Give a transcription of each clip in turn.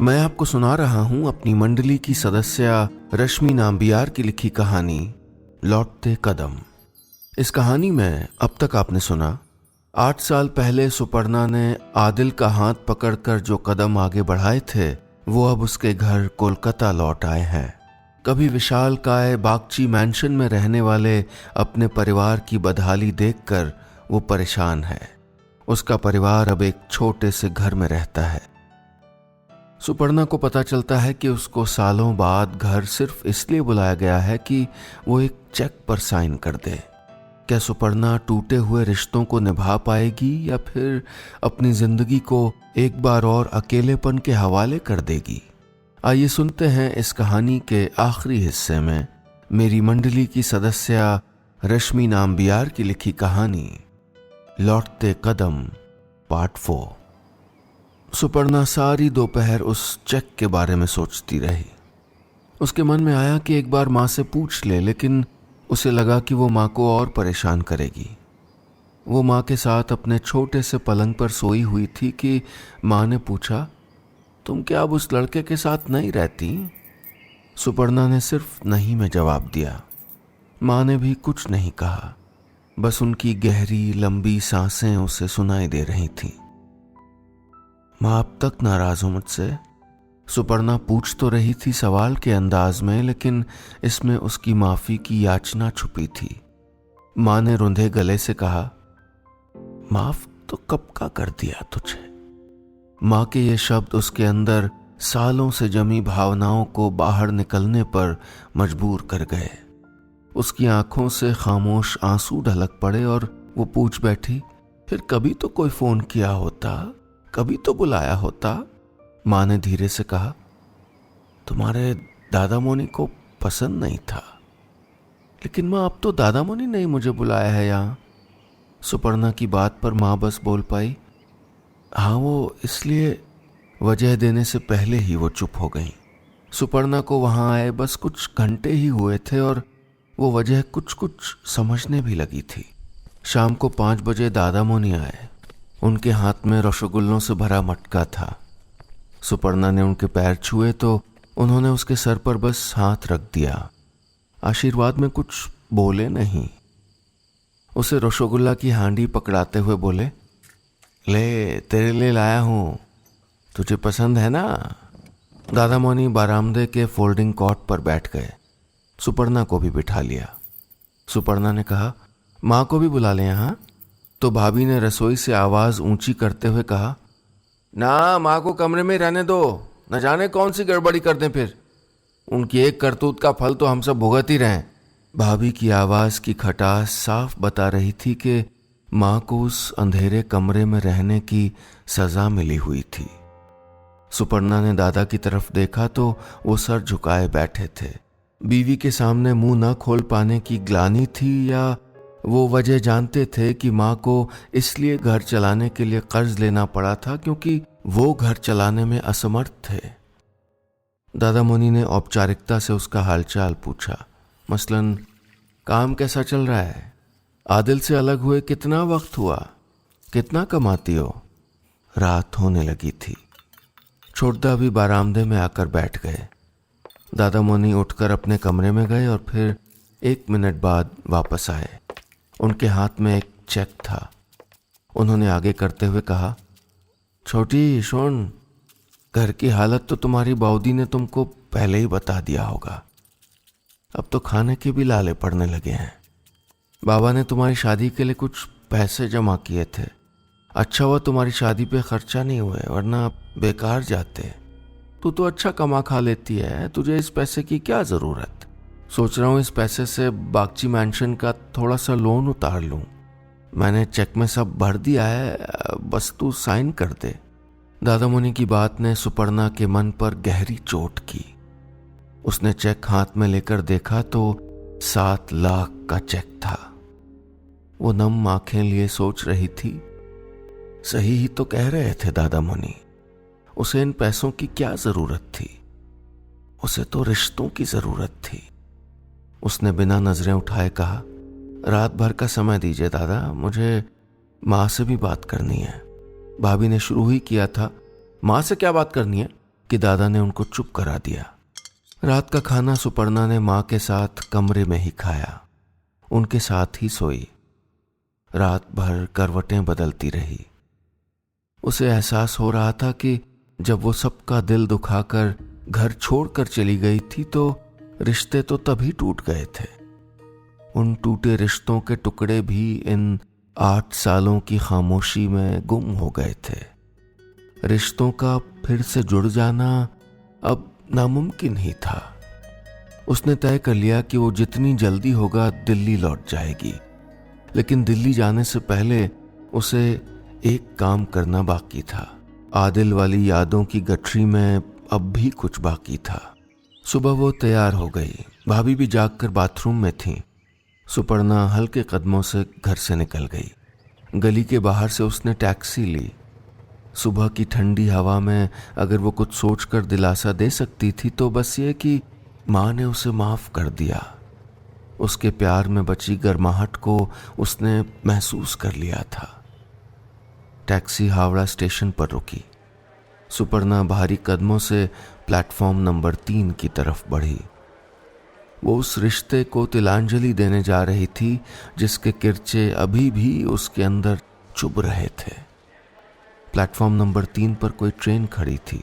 मैं आपको सुना रहा हूं अपनी मंडली की सदस्य रश्मि नाम्बियार की लिखी कहानी लौटते कदम। इस कहानी में अब तक आपने सुना 8 साल पहले सुपर्णा ने आदिल का हाथ पकड़कर जो कदम आगे बढ़ाए थे वो अब उसके घर कोलकाता लौट आए हैं। कभी विशाल काय बागची मैंशन में रहने वाले अपने परिवार की बदहाली देखकर वो परेशान है। उसका परिवार अब एक छोटे से घर में रहता है। सुपर्णा को पता चलता है कि उसको सालों बाद घर सिर्फ इसलिए बुलाया गया है कि वो एक चेक पर साइन कर दे। क्या सुपर्णा टूटे हुए रिश्तों को निभा पाएगी या फिर अपनी जिंदगी को एक बार और अकेलेपन के हवाले कर देगी? आइए सुनते हैं इस कहानी के आखिरी हिस्से में मेरी मंडली की सदस्य रश्मि नाम्बियार की लिखी कहानी लौटते कदम पार्ट 4। सुपर्णा सारी दोपहर उस चेक के बारे में सोचती रही। उसके मन में आया कि एक बार माँ से पूछ ले, लेकिन उसे लगा कि वो माँ को और परेशान करेगी। वो माँ के साथ अपने छोटे से पलंग पर सोई हुई थी कि माँ ने पूछा, तुम क्या अब उस लड़के के साथ नहीं रहती? सुपर्णा ने सिर्फ नहीं में जवाब दिया। माँ ने भी कुछ नहीं कहा, बस उनकी गहरी लंबी सांसें उसे सुनाई दे रही थीं। माँ अब तक नाराज हो मुझसे? सुपर्णा पूछ तो रही थी सवाल के अंदाज में, लेकिन इसमें उसकी माफी की याचना छुपी थी। माँ ने रुंधे गले से कहा, माफ तो कब का कर दिया तुझे। माँ के ये शब्द उसके अंदर सालों से जमी भावनाओं को बाहर निकलने पर मजबूर कर गए। उसकी आंखों से खामोश आंसू ढलक पड़े और वो पूछ बैठी, फिर कभी तो कोई फोन किया होता, कभी तो बुलाया होता। माँ ने धीरे से कहा, तुम्हारे दादा मोनी को पसंद नहीं था। लेकिन माँ, अब तो दादा मोनी नहीं मुझे बुलाया है यहाँ। सुपर्णा की बात पर माँ बस बोल पाई, हाँ वो इसलिए। वजह देने से पहले ही वो चुप हो गई। सुपर्णा को वहां आए बस कुछ घंटे ही हुए थे और वो वजह कुछ कुछ समझने भी लगी थी। शाम को 5 बजे दादा मोनी आए। उनके हाथ में रसगुल्लों से भरा मटका था। सुपर्णा ने उनके पैर छुए तो उन्होंने उसके सर पर बस हाथ रख दिया। आशीर्वाद में कुछ बोले नहीं। उसे रसगुल्ला की हांडी पकड़ाते हुए बोले, ले तेरे लिए लाया हूं, तुझे पसंद है ना? दादा मोनी बारामदे के फोल्डिंग कॉट पर बैठ गए। सुपर्णा को भी बिठा लिया। सुपर्णा ने कहा, माँ को भी बुला ले यहाँ। तो भाभी ने रसोई से आवाज ऊंची करते हुए कहा, ना, माँ को कमरे में रहने दो, न जाने कौन सी गड़बड़ी कर दें फिर। उनकी एक करतूत का फल तो हम सब भुगत ही रहे। भाभी की आवाज की खटास साफ बता रही थी कि माँ को उस अंधेरे कमरे में रहने की सजा मिली हुई थी। सुपर्णा ने दादा की तरफ देखा तो वो सर झुकाए बैठे थे। बीवी के सामने मुंह न खोल पाने की ग्लानि थी या वो वजह जानते थे कि माँ को इसलिए घर चलाने के लिए कर्ज लेना पड़ा था क्योंकि वो घर चलाने में असमर्थ थे। दादा मोनी ने औपचारिकता से उसका हालचाल पूछा, मसलन काम कैसा चल रहा है? आदिल से अलग हुए कितना वक्त हुआ? कितना कमाती हो? रात होने लगी थी। छोटदा भी बारामदे में आकर बैठ गए। दादा मोनी उठकर अपने कमरे में गए और फिर 1 मिनट बाद वापस आए। उनके हाथ में एक चेक था। उन्होंने आगे करते हुए कहा, छोटी सोन, घर की हालत तो तुम्हारी बाउदी ने तुमको पहले ही बता दिया होगा। अब तो खाने के भी लाले पड़ने लगे हैं। बाबा ने तुम्हारी शादी के लिए कुछ पैसे जमा किए थे। अच्छा हुआ तुम्हारी शादी पे खर्चा नहीं हुए, वरना बेकार जाते। तू तो अच्छा कमा खा लेती है, तुझे इस पैसे की क्या जरूरत? सोच रहा हूँ इस पैसे से बागची मैंशन का थोड़ा सा लोन उतार लूं। मैंने चेक में सब भर दिया है, बस तू साइन कर दे। दादा मोनी की बात ने सुपर्णा के मन पर गहरी चोट की। उसने चेक हाथ में लेकर देखा तो 7 लाख का चेक था। वो नम आंखें लिए सोच रही थी, सही ही तो कह रहे थे दादा मोनी। उसे इन पैसों की क्या जरूरत थी? उसे तो रिश्तों की जरूरत थी। उसने बिना नजरें उठाए कहा, रात भर का समय दीजिए दादा, मुझे माँ से भी बात करनी है। भाभी ने शुरू ही किया था, माँ से क्या बात करनी है? कि दादा ने उनको चुप करा दिया। रात का खाना सुपर्णा ने माँ के साथ कमरे में ही खाया, उनके साथ ही सोई। रात भर करवटें बदलती रही। उसे एहसास हो रहा था कि जब वो सबका दिल दुखाकर घर छोड़कर चली गई थी तो रिश्ते तो तभी टूट गए थे। उन टूटे रिश्तों के टुकड़े भी इन 8 सालों की खामोशी में गुम हो गए थे। रिश्तों का फिर से जुड़ जाना अब नामुमकिन ही था। उसने तय कर लिया कि वो जितनी जल्दी होगा दिल्ली लौट जाएगी, लेकिन दिल्ली जाने से पहले उसे एक काम करना बाकी था। आदिल वाली यादों की गठरी में अब भी कुछ बाकी था। सुबह वो तैयार हो गई। भाभी भी जागकर बाथरूम में थी। सुपर्णा हल्के कदमों से घर से निकल गई। गली के बाहर से उसने टैक्सी ली। सुबह की ठंडी हवा में अगर वो कुछ सोचकर दिलासा दे सकती थी तो बस ये कि माँ ने उसे माफ कर दिया। उसके प्यार में बची गर्माहट को उसने महसूस कर लिया था। टैक्सी हावड़ा स्टेशन पर रुकी। सुपर्णा भारी कदमों से प्लेटफॉर्म नंबर 3 की तरफ बढ़ी। वो उस रिश्ते को तिलांजलि देने जा रही थी जिसके किरचे अभी भी उसके अंदर चुभ रहे थे। प्लेटफॉर्म नंबर 3 पर कोई ट्रेन खड़ी थी।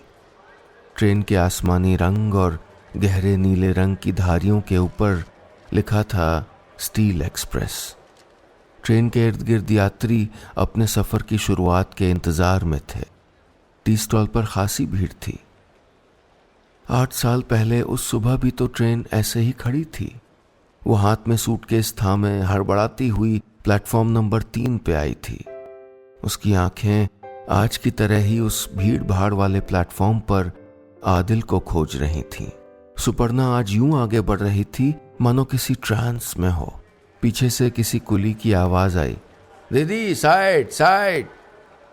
ट्रेन के आसमानी रंग और गहरे नीले रंग की धारियों के ऊपर लिखा था स्टील एक्सप्रेस। ट्रेन के इर्द गिर्द यात्री अपने सफर की शुरुआत के इंतजार में थे। टी स्टॉल पर खासी भीड़ थी। 8 साल पहले उस सुबह भी तो ट्रेन ऐसे ही खड़ी थी। वो हाथ में सूटकेस थामे हड़बड़ाती हुई प्लेटफॉर्म नंबर 3 पे आई थी। उसकी आंखें आज की तरह ही उस भीड़ भाड़ वाले प्लेटफॉर्म पर आदिल को खोज रही थीं। सुपर्णा आज यूं आगे बढ़ रही थी मानो किसी ट्रांस में हो। पीछे से किसी कुली की आवाज आई, दीदी साइड साइड।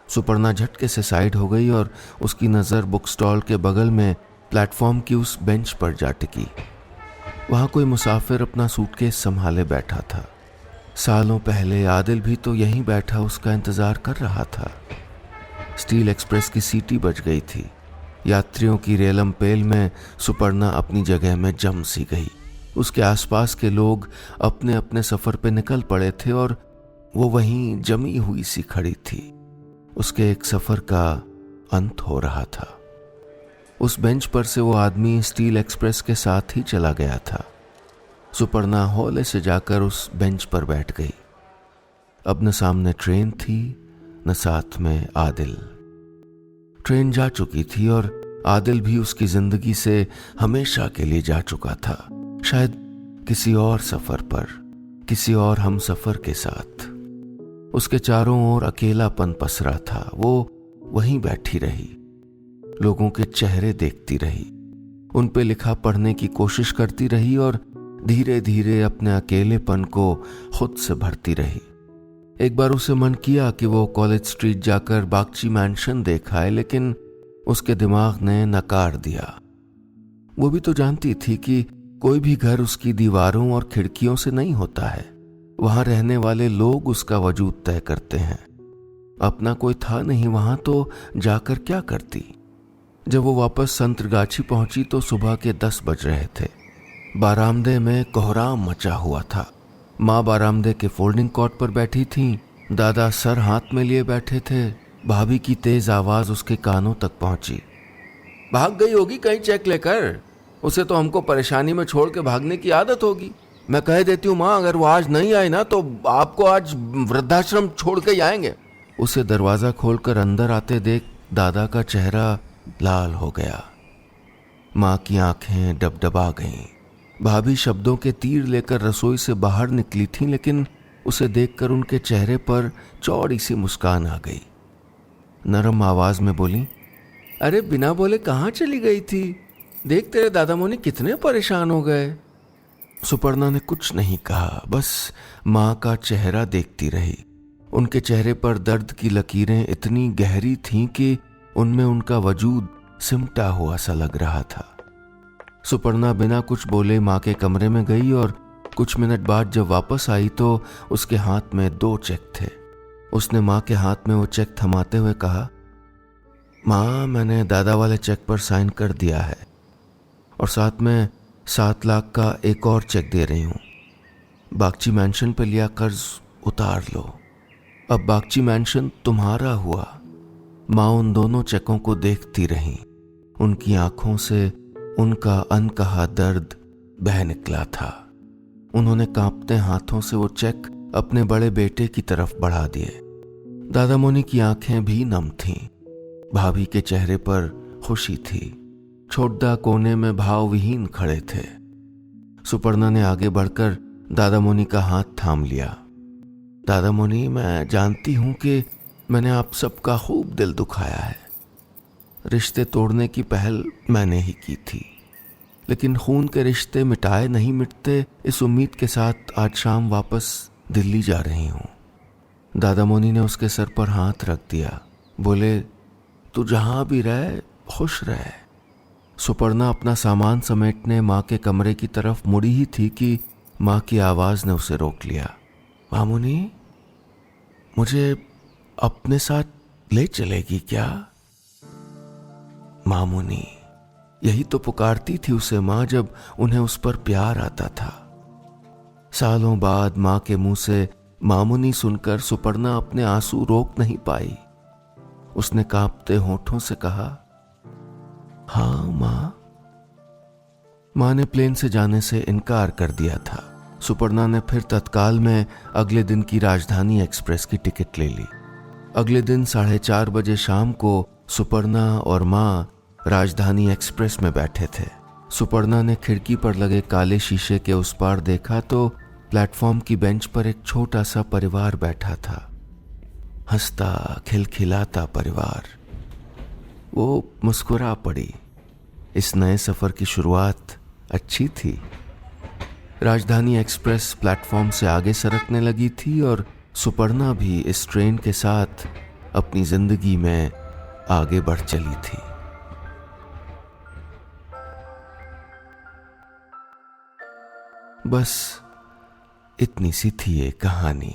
सुपर्णा झटके से साइड हो गई और उसकी नजर बुक स्टॉल के बगल में प्लेटफॉर्म की उस बेंच पर जा टिकी। वहां कोई मुसाफिर अपना सूटकेस संभाले बैठा था। सालों पहले आदिल भी तो यहीं बैठा उसका इंतजार कर रहा था। स्टील एक्सप्रेस की सीटी बज गई थी। यात्रियों की रेलम पेल में सुपर्णा अपनी जगह में जम सी गई। उसके आसपास के लोग अपने अपने सफर पे निकल पड़े थे और वो वहीं जमी हुई सी खड़ी थी। उसके एक सफर का अंत हो रहा था। उस बेंच पर से वो आदमी स्टील एक्सप्रेस के साथ ही चला गया था। सुपर्णा हौले से जाकर उस बेंच पर बैठ गई। अब न सामने ट्रेन थी न साथ में आदिल। ट्रेन जा चुकी थी और आदिल भी उसकी जिंदगी से हमेशा के लिए जा चुका था, शायद किसी और सफर पर, किसी और हम सफर के साथ। उसके चारों ओर अकेलापन पसरा था। वो वहीं बैठी रही, लोगों के चेहरे देखती रही, उन पे लिखा पढ़ने की कोशिश करती रही और धीरे धीरे अपने अकेलेपन को खुद से भरती रही। एक बार उसे मन किया कि वो कॉलेज स्ट्रीट जाकर बागची मैंशन देखा है, लेकिन उसके दिमाग ने नकार दिया। वो भी तो जानती थी कि कोई भी घर उसकी दीवारों और खिड़कियों से नहीं होता है। वहां रहने वाले लोग उसका वजूद तय करते हैं। अपना कोई था नहीं वहां तो जाकर क्या करती। जब वो वापस संतरगाछी पहुंची तो सुबह के 10 बज रहे थे। बारामदे में कोहराम मचा हुआ था। माँ बारामदे के फोल्डिंग कॉट पर बैठी थी। दादा सर हाथ में लिए बैठे थे। भाभी की तेज आवाज उसके कानों तक पहुंची, भाग गई होगी कहीं चेक लेकर। उसे तो हमको परेशानी में छोड़ के भागने की आदत होगी। मैं कह देती हूँ माँ, अगर वो आज नहीं आई ना तो आपको आज वृद्धाश्रम छोड़ के आएंगे। उसे दरवाजा खोलकर अंदर आते देख दादा का चेहरा लाल हो गया। माँ की आंखें डबडबा गईं। भाभी शब्दों के तीर लेकर रसोई से बाहर निकली थी, लेकिन उसे देखकर उनके चेहरे पर चौड़ी सी मुस्कान आ गई। नरम आवाज में बोली, अरे बिना बोले कहाँ चली गई थी? देख तेरे दादा मोनी कितने परेशान हो गए। सुपर्णा ने कुछ नहीं कहा, बस माँ का चेहरा देखती रही। उनके चेहरे पर दर्द की लकीरें इतनी गहरी थीं कि उनमें उनका वजूद सिमटा हुआ सा लग रहा था। सुपर्णा बिना कुछ बोले माँ के कमरे में गई और कुछ मिनट बाद जब वापस आई तो उसके हाथ में 2 चेक थे। उसने माँ के हाथ में वो चेक थमाते हुए कहा, माँ, मैंने दादा वाले चेक पर साइन कर दिया है और साथ में 7 लाख का एक और चेक दे रही हूँ। बागची मैंशन पे लिया कर्ज उतार लो। अब बागची मैंशन तुम्हारा हुआ। माँ उन दोनों चेकों को देखती रही। उनकी आंखों से उनका अनकहा दर्द बह निकला था। उन्होंने कांपते हाथों से वो चेक अपने बड़े बेटे की तरफ बढ़ा दिए। दादा मोनी की आंखें भी नम थीं। भाभी के चेहरे पर खुशी थी। छोटा कोने में भावविहीन खड़े थे। सुपर्णा ने आगे बढ़कर दादा मोनी का हाथ थाम लिया। दादा मोनी, मैं जानती हूं कि मैंने आप सबका खूब दिल दुखाया है। रिश्ते तोड़ने की पहल मैंने ही की थी, लेकिन खून के रिश्ते मिटाए नहीं मिटते, इस उम्मीद के साथ आज शाम वापस दिल्ली जा रही हूं। दादा मोनी ने उसके सर पर हाथ रख दिया। बोले, तू जहां भी रहे खुश रहे। सुपर्णा अपना सामान समेटने माँ के कमरे की तरफ मुड़ी ही थी कि माँ की आवाज ने उसे रोक लिया। मामूनी, मुझे अपने साथ ले चलेगी क्या? मामूनी, यही तो पुकारती थी उसे माँ जब उन्हें उस पर प्यार आता था। सालों बाद माँ के मुंह से मामूनी सुनकर सुपर्णा अपने आंसू रोक नहीं पाई। उसने कांपते होठों से कहा, हाँ माँ। माँ ने प्लेन से जाने से इनकार कर दिया था। सुपर्णा ने फिर तत्काल में अगले दिन की राजधानी एक्सप्रेस की टिकट ले ली। अगले दिन 4:30 बजे शाम को सुपर्णा और माँ राजधानी एक्सप्रेस में बैठे थे। सुपर्णा ने खिड़की पर लगे काले शीशे के उस पार देखा तो प्लेटफॉर्म की बेंच पर एक छोटा सा परिवार बैठा था। हंसता खिलखिलाता परिवार। वो मुस्कुरा पड़ी। इस नए सफर की शुरुआत अच्छी थी। राजधानी एक्सप्रेस प्लेटफॉर्म से आगे सरकने लगी थी और सुपर्णा भी इस ट्रेन के साथ अपनी जिंदगी में आगे बढ़ चली थी। बस इतनी सी थी ये कहानी।